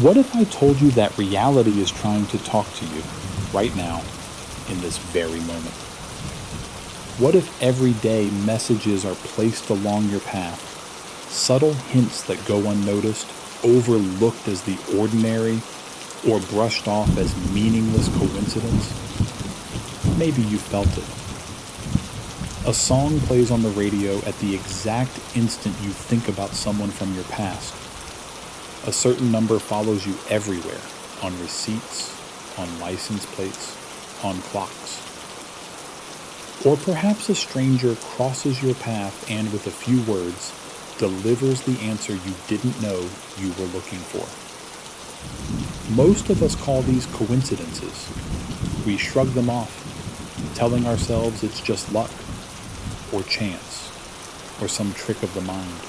What if I told you that reality is trying to talk to you right now, in this very moment? What if every day messages are placed along your path, subtle hints that go unnoticed, overlooked as the ordinary, or brushed off as meaningless coincidence? Maybe you felt it. A song plays on the radio at the exact instant you think about someone from your past. A certain number follows you everywhere, on receipts, on license plates, on clocks. Or perhaps a stranger crosses your path and, with a few words, delivers the answer you didn't know you were looking for. Most of us call these coincidences. We shrug them off, telling ourselves it's just luck, or chance, or some trick of the mind.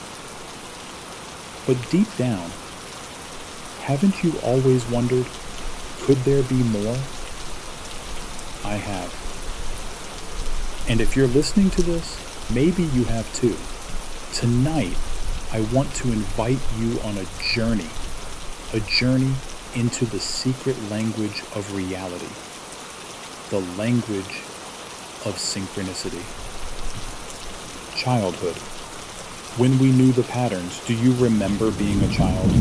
But deep down, haven't you always wondered, could there be more? I have. And if you're listening to this, maybe you have too. Tonight, I want to invite you on a journey into the secret language of reality, the language of synchronicity. Childhood. When we knew the patterns, do you remember being a child?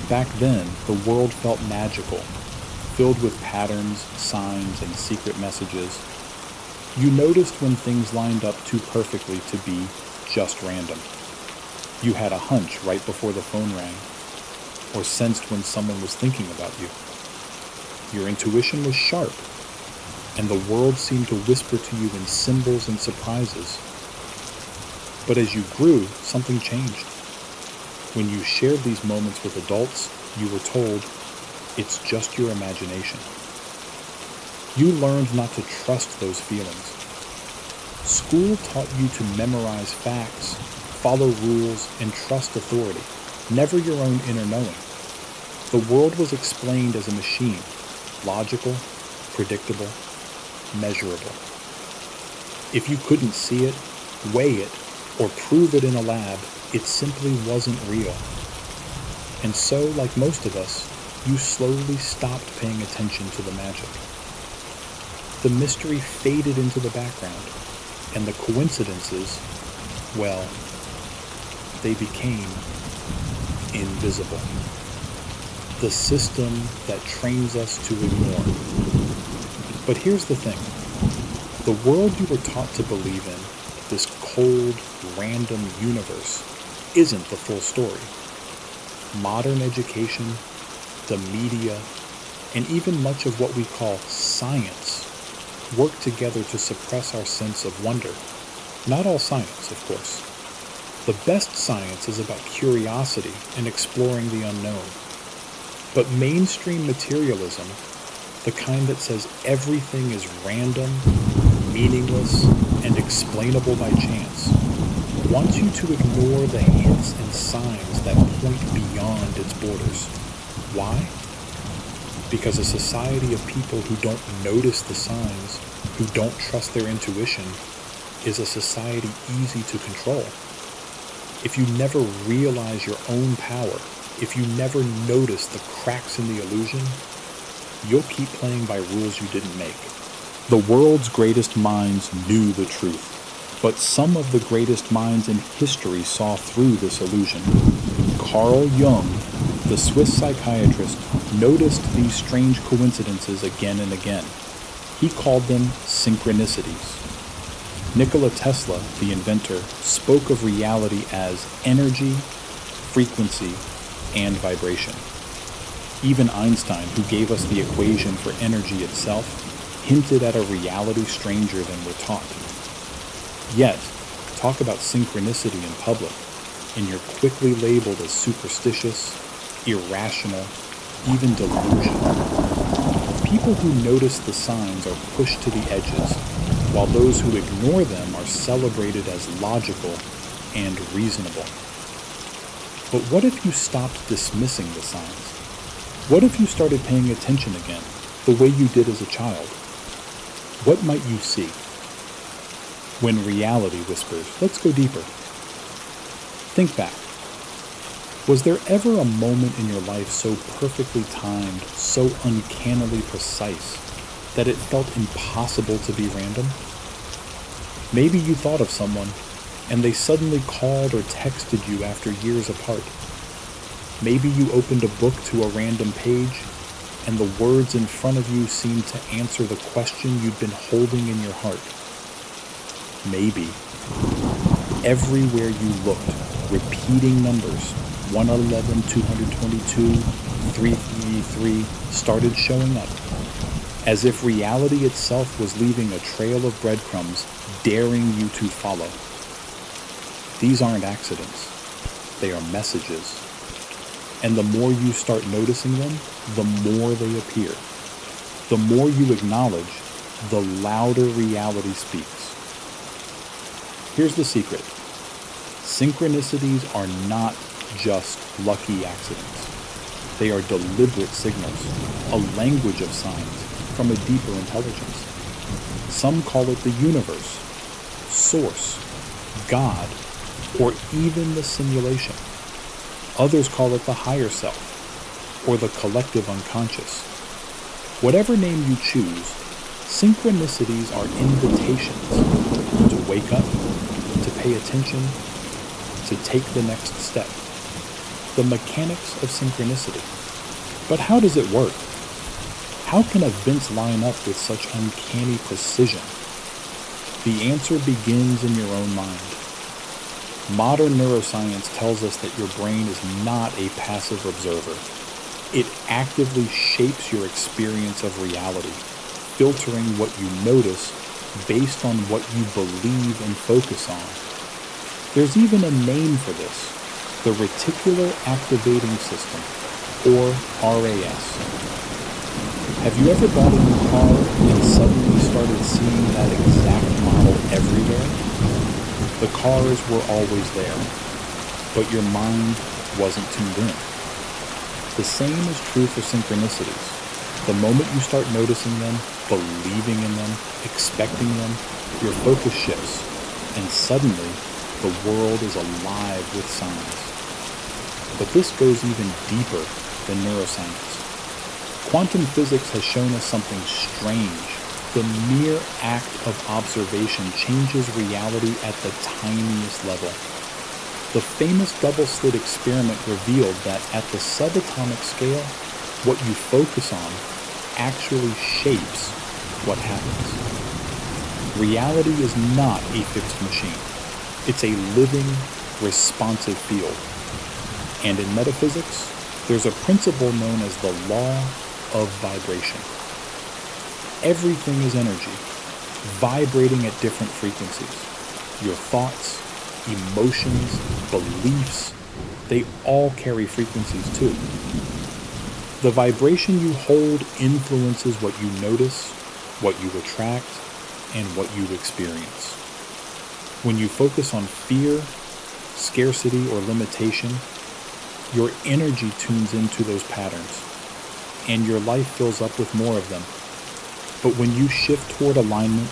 Back then, the world felt magical, filled with patterns, signs, and secret messages. You noticed when things lined up too perfectly to be just random. You had a hunch right before the phone rang, or sensed when someone was thinking about you. Your intuition was sharp, and the world seemed to whisper to you in symbols and surprises. But as you grew, something changed. When you shared these moments with adults, you were told, it's just your imagination. You learned not to trust those feelings. School taught you to memorize facts, follow rules, and trust authority, never your own inner knowing. The world was explained as a machine, logical, predictable, measurable. If you couldn't see it, weigh it, or prove it in a lab, it simply wasn't real. And so, like most of us, you slowly stopped paying attention to the magic. The mystery faded into the background, and the coincidences, well, they became invisible. The system that trains us to ignore. But here's the thing. The world you were taught to believe in, this cold, random universe, isn't the full story. Modern education, the media, and even much of what we call science work together to suppress our sense of wonder. Not all science, of course. The best science is about curiosity and exploring the unknown. But mainstream materialism, the kind that says everything is random, meaningless, and explainable by chance, wants you to ignore the hints and signs that point beyond its borders. Why? Because a society of people who don't notice the signs, who don't trust their intuition, is a society easy to control. If you never realize your own power, if you never notice the cracks in the illusion, you'll keep playing by rules you didn't make. The world's greatest minds knew the truth, but some of the greatest minds in history saw through this illusion. Carl Jung, the Swiss psychiatrist, noticed these strange coincidences again and again. He called them synchronicities. Nikola Tesla, the inventor, spoke of reality as energy, frequency, and vibration. Even Einstein, who gave us the equation for energy itself, hinted at a reality stranger than we're taught. Yet, talk about synchronicity in public, and you're quickly labeled as superstitious, irrational, even delusional. People who notice the signs are pushed to the edges, while those who ignore them are celebrated as logical and reasonable. But what if you stopped dismissing the signs? What if you started paying attention again, the way you did as a child? What might you see? When reality whispers, let's go deeper. Think back. Was there ever a moment in your life so perfectly timed, so uncannily precise, that it felt impossible to be random? Maybe you thought of someone, and they suddenly called or texted you after years apart. Maybe you opened a book to a random page, and the words in front of you seemed to answer the question you'd been holding in your heart. Maybe everywhere you looked, repeating numbers 111, 222, 333 started showing up, as if reality itself was leaving a trail of breadcrumbs daring you to follow. These aren't accidents, they are messages. And the more you start noticing them, the more they appear. The more you acknowledge, the louder reality speaks. Here's the secret. Synchronicities are not just lucky accidents. They are deliberate signals, a language of signs from a deeper intelligence. Some call it the universe, source, God, or even the simulation. Others call it the higher self, or the collective unconscious. Whatever name you choose, synchronicities are invitations to wake up, to pay attention, to take the next step. The mechanics of synchronicity. But how does it work? How can events line up with such uncanny precision? The answer begins in your own mind. Modern neuroscience tells us that your brain is not a passive observer. It actively shapes your experience of reality, filtering what you notice based on what you believe and focus on. There's even a name for this, the reticular activating system, or RAS. Have you ever bought a new car and suddenly started seeing that exact model everywhere? The cars were always there, but your mind wasn't tuned in. The same is true for synchronicities. The moment you start noticing them, believing in them, expecting them, your focus shifts, and suddenly the world is alive with signs. But this goes even deeper than neuroscience. Quantum physics has shown us something strange. The mere act of observation changes reality at the tiniest level. The famous double-slit experiment revealed that at the subatomic scale, what you focus on actually shapes what happens. Reality is not a fixed machine. It's a living, responsive field. And in metaphysics, there's a principle known as the law of vibration. Everything is energy, vibrating at different frequencies. Your thoughts, emotions, beliefs, they all carry frequencies too. The vibration you hold influences what you notice, what you attract, and what you experience. When you focus on fear, scarcity, or limitation, your energy tunes into those patterns, and your life fills up with more of them. But when you shift toward alignment,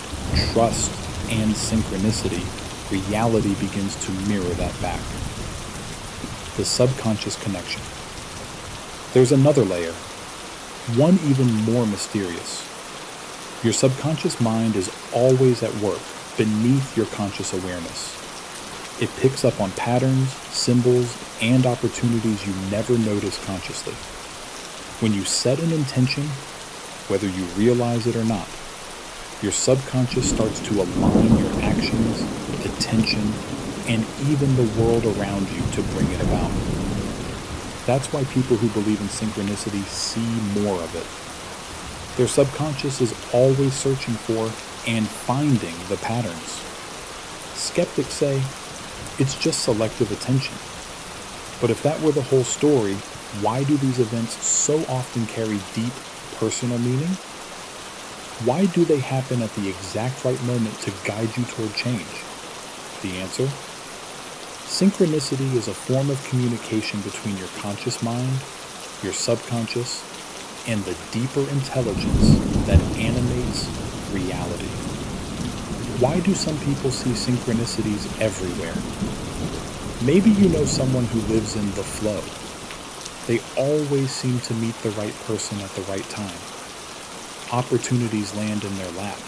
trust, and synchronicity, reality begins to mirror that back. The subconscious connection. There's another layer, one even more mysterious. Your subconscious mind is always at work beneath your conscious awareness. It picks up on patterns, symbols, and opportunities you never notice consciously. When you set an intention, whether you realize it or not, your subconscious starts to align your actions, attention, and even the world around you to bring it about. That's why people who believe in synchronicity see more of it. Their subconscious is always searching for and finding the patterns. Skeptics say, it's just selective attention. But if that were the whole story, why do these events so often carry deep personal meaning? Why do they happen at the exact right moment to guide you toward change? The answer? Synchronicity is a form of communication between your conscious mind, your subconscious, and the deeper intelligence that animates reality. Why do some people see synchronicities everywhere? Maybe you know someone who lives in the flow. They always seem to meet the right person at the right time. Opportunities land in their lap.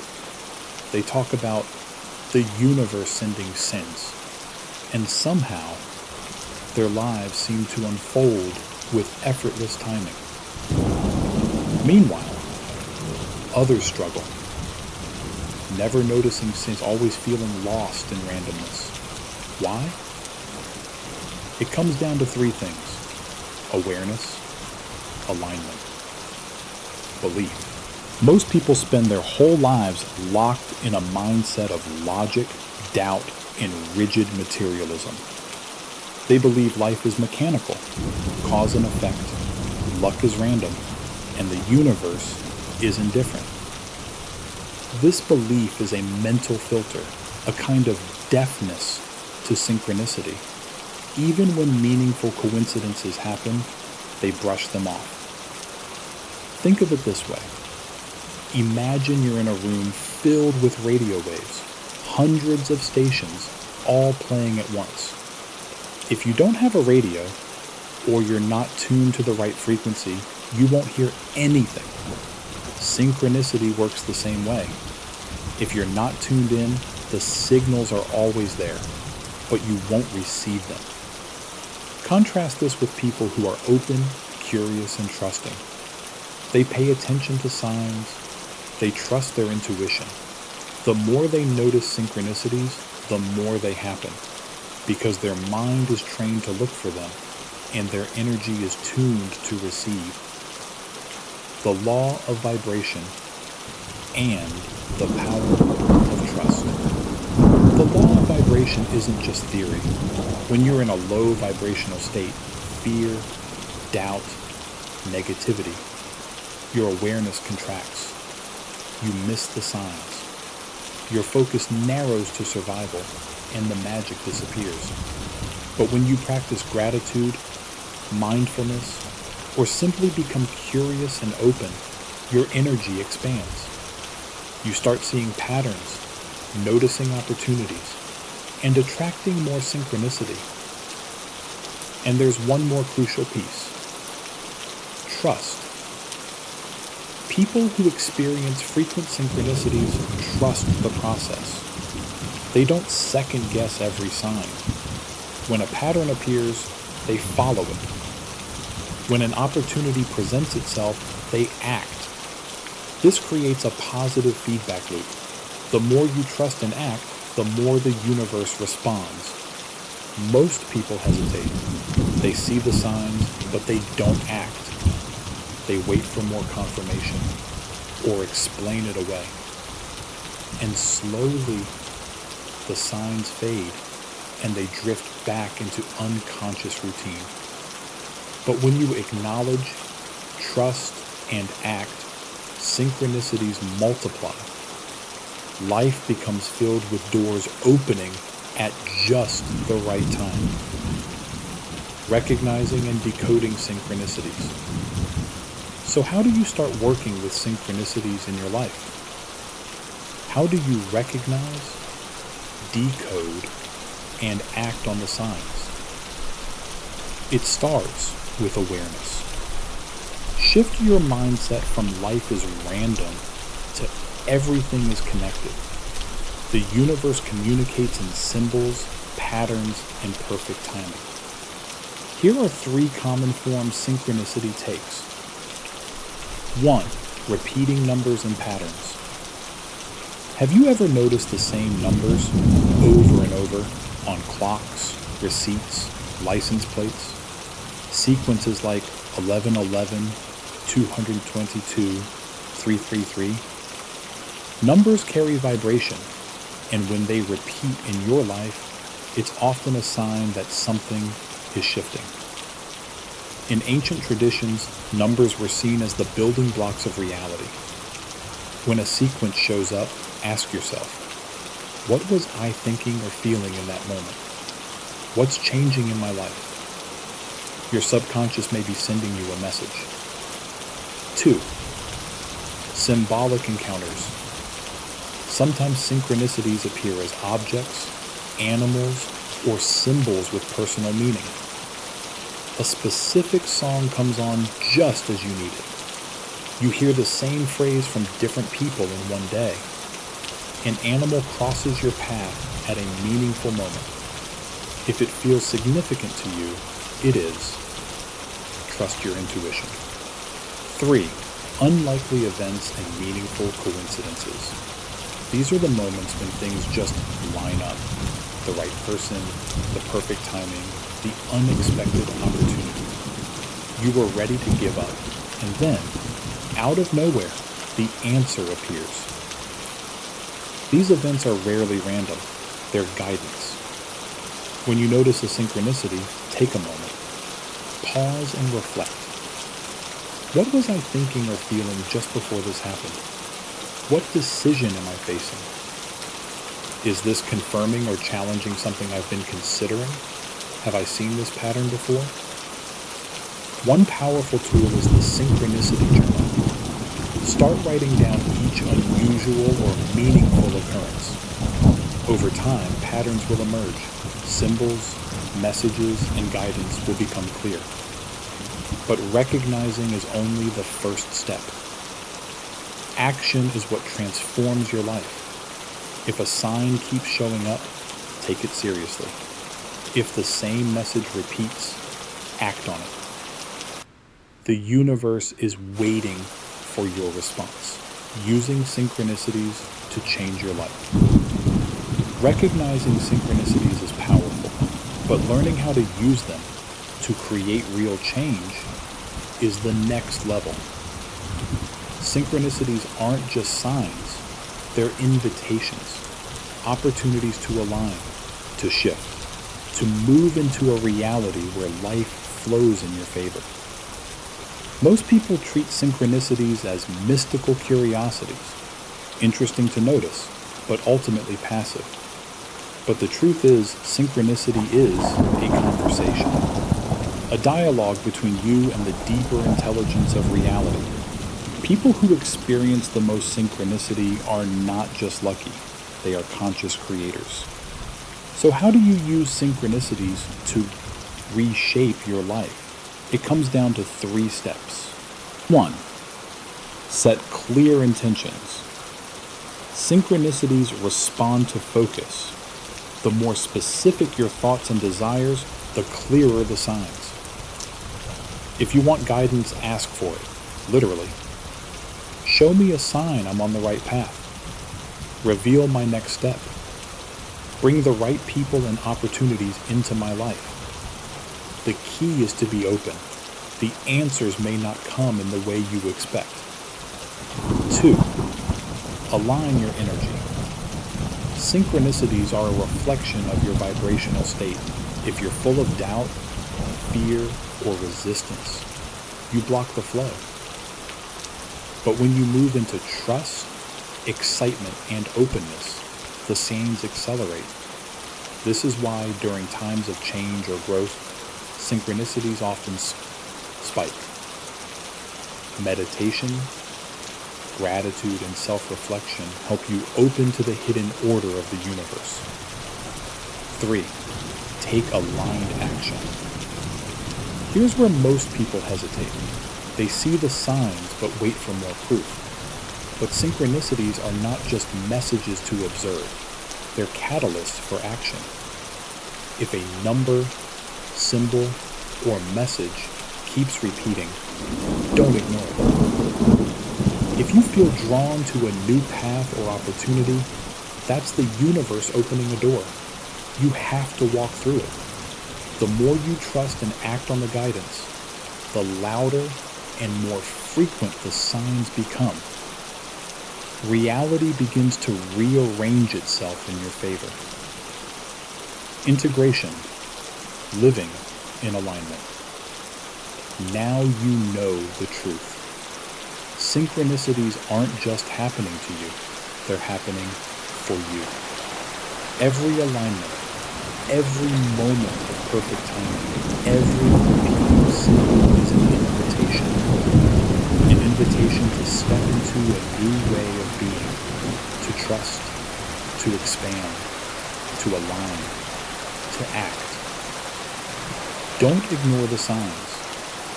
They talk about the universe sending sense, and somehow their lives seem to unfold with effortless timing. Meanwhile, others struggle, never noticing sense, always feeling lost in randomness. Why? It comes down to three things: awareness, alignment, belief. Most people spend their whole lives locked in a mindset of logic, doubt, and rigid materialism. They believe life is mechanical, cause and effect, luck is random, and the universe is indifferent. This belief is a mental filter, a kind of deafness to synchronicity. Even when meaningful coincidences happen, they brush them off. Think of it this way. Imagine you're in a room filled with radio waves, hundreds of stations, all playing at once. If you don't have a radio, or you're not tuned to the right frequency, you won't hear anything. Synchronicity works the same way. If you're not tuned in, the signals are always there, but you won't receive them. Contrast this with people who are open, curious, and trusting. They pay attention to signs. They trust their intuition. The more they notice synchronicities, the more they happen, because their mind is trained to look for them, and their energy is tuned to receive. The law of vibration and the power of trust. The law of vibration isn't just theory. When you're in a low vibrational state, fear, doubt, negativity, your awareness contracts. You miss the signs. Your focus narrows to survival, and the magic disappears. But when you practice gratitude, mindfulness, or simply become curious and open, your energy expands. You start seeing patterns, noticing opportunities, and attracting more synchronicity. And there's one more crucial piece: trust. People who experience frequent synchronicities trust the process. They don't second guess every sign. When a pattern appears, they follow it. When an opportunity presents itself, they act. This creates a positive feedback loop. The more you trust and act, the more the universe responds. Most people hesitate. They see the signs, but they don't act. They wait for more confirmation or explain it away. And slowly, the signs fade and they drift back into unconscious routine. But when you acknowledge, trust, and act, synchronicities multiply. Life becomes filled with doors opening at just the right time. Recognizing and decoding synchronicities. So how do you start working with synchronicities in your life? How do you recognize, decode, and act on the signs? It starts with awareness. Shift your mindset from life is random to everything is connected. The universe communicates in symbols, patterns, and perfect timing. Here are 3 common forms synchronicity takes. 1. Repeating numbers and patterns. Have you ever noticed the same numbers over and over on clocks, receipts, license plates? Sequences like 1111, 222, 333. Numbers carry vibration, and when they repeat in your life, it's often a sign that something is shifting. In ancient traditions, numbers were seen as the building blocks of reality. When a sequence shows up, ask yourself, what was I thinking or feeling in that moment? What's changing in my life? Your subconscious may be sending you a message. 2. Symbolic encounters. Sometimes synchronicities appear as objects, animals, or symbols with personal meaning. A specific song comes on just as you need it. You hear the same phrase from different people in one day. An animal crosses your path at a meaningful moment. If it feels significant to you, it is. Trust your intuition. 3. Unlikely events and meaningful coincidences. These are the moments when things just line up. The right person, the perfect timing, the unexpected opportunity. You were ready to give up, and then, out of nowhere, the answer appears. These events are rarely random. They're guidance. When you notice a synchronicity, take a moment. Pause and reflect. What was I thinking or feeling just before this happened? What decision am I facing? Is this confirming or challenging something I've been considering? Have I seen this pattern before? One powerful tool is the Synchronicity Journal. Start writing down each unusual or meaningful occurrence. Over time, patterns will emerge. Symbols, messages, and guidance will become clear. But recognizing is only the first step. Action is what transforms your life. If a sign keeps showing up, take it seriously. If the same message repeats, act on it. The universe is waiting for your response, using synchronicities to change your life. Recognizing synchronicities is powerful, but learning how to use them to create real change is the next level. Synchronicities aren't just signs, they're invitations, opportunities to align, to shift, to move into a reality where life flows in your favor. Most people treat synchronicities as mystical curiosities, interesting to notice, but ultimately passive. But the truth is, synchronicity is a conversation, a dialogue between you and the deeper intelligence of reality. People who experience the most synchronicity are not just lucky, they are conscious creators. So how do you use synchronicities to reshape your life? It comes down to 3 steps. 1. Set clear intentions. Synchronicities respond to focus. The more specific your thoughts and desires, the clearer the signs. If you want guidance, ask for it, literally. Show me a sign I'm on the right path. Reveal my next step. Bring the right people and opportunities into my life. The key is to be open. The answers may not come in the way you expect. 2. Align your energy. Synchronicities are a reflection of your vibrational state. If you're full of doubt, fear, or resistance, you block the flow. But when you move into trust, excitement, and openness, the signs accelerate. This is why during times of change or growth, synchronicities often spike. Meditation, gratitude, and self-reflection help you open to the hidden order of the universe. 3. Take aligned action. Here's where most people hesitate. They see the signs but wait for more proof. But synchronicities are not just messages to observe. They're catalysts for action. If a number, symbol, or message keeps repeating, don't ignore it. If you feel drawn to a new path or opportunity, that's the universe opening a door. You have to walk through it. The more you trust and act on the guidance, the louder and more frequent the signs become. Reality begins to rearrange itself in your favor. Integration, living in alignment. Now you know the truth. Synchronicities aren't just happening to you, they're happening for you. Every alignment, every moment of perfect timing, every repeating symbol is an invitation. An invitation to step into a new way of being, to trust, to expand, to align. to act. Don't ignore the signs.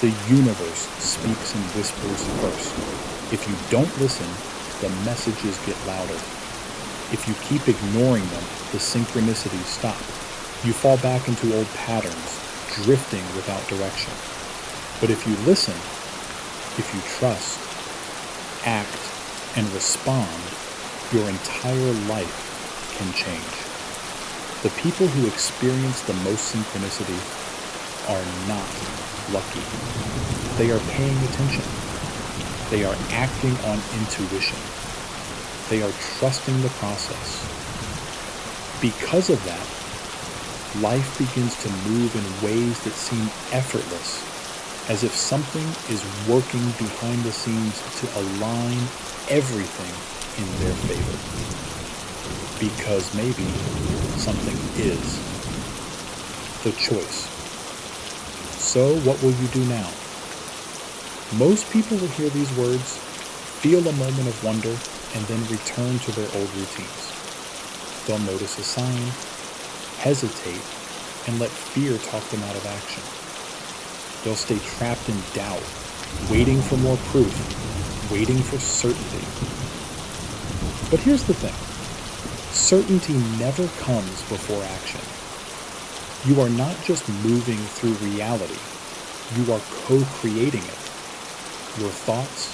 The universe speaks in whispers first. If you don't listen, the messages get louder. If you keep ignoring them, the synchronicities stop. You fall back into old patterns, drifting without direction. But if you listen, if you trust, act, and respond, your entire life can change. The people who experience the most synchronicity are not lucky. They are paying attention. They are acting on intuition. They are trusting the process. Because of that, life begins to move in ways that seem effortless, as if something is working behind the scenes to align everything in their favor. Because maybe something is. The choice. So what will you do now? Most people will hear these words, feel a moment of wonder, and then return to their old routines. They'll notice a sign, hesitate, and let fear talk them out of action. They'll stay trapped in doubt, waiting for more proof, waiting for certainty. But here's the thing. Certainty never comes before action. You are not just moving through reality, you are co-creating it. Your thoughts,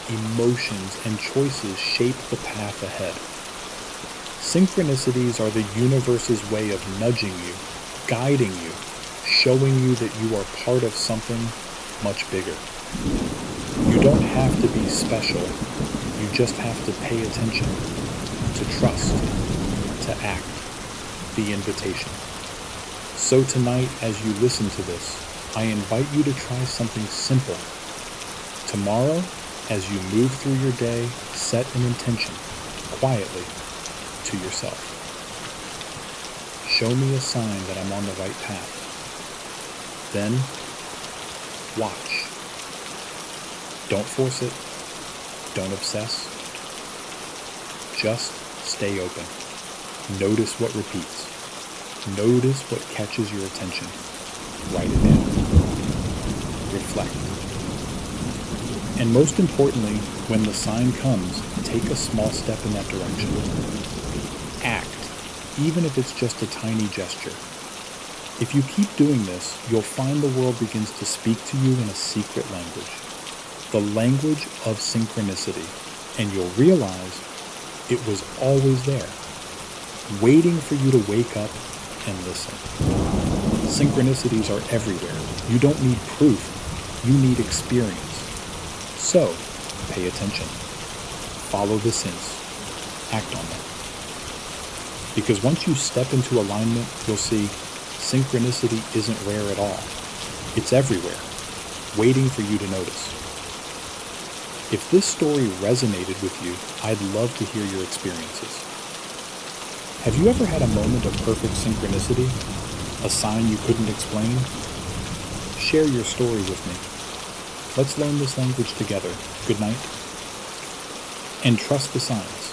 emotions, and choices shape the path ahead. Synchronicities are the universe's way of nudging you, guiding you, showing you that you are part of something much bigger. You don't have to be special, you just have to pay attention, to trust, to act. The invitation. So tonight, as you listen to this, I invite you to try something simple. Tomorrow, as you move through your day, set an intention, quietly, to yourself. Show me a sign that I'm on the right path. Then, watch. Don't force it. Don't obsess. Just stay open. Notice what repeats. Notice what catches your attention. Write it down. Reflect. And most importantly, when the sign comes, take a small step in that direction. Act, even if it's just a tiny gesture. If you keep doing this, you'll find the world begins to speak to you in a secret language. The language of synchronicity. And you'll realize it was always there, waiting for you to wake up and listen. Synchronicities are everywhere. You don't need proof. You need experience. So, pay attention. Follow the hints. Act on them. Because once you step into alignment, you'll see synchronicity isn't rare at all. It's everywhere, waiting for you to notice. If this story resonated with you, I'd love to hear your experiences. Have you ever had a moment of perfect synchronicity? A sign you couldn't explain? Share your story with me. Let's learn this language together. Good night. And trust the signs.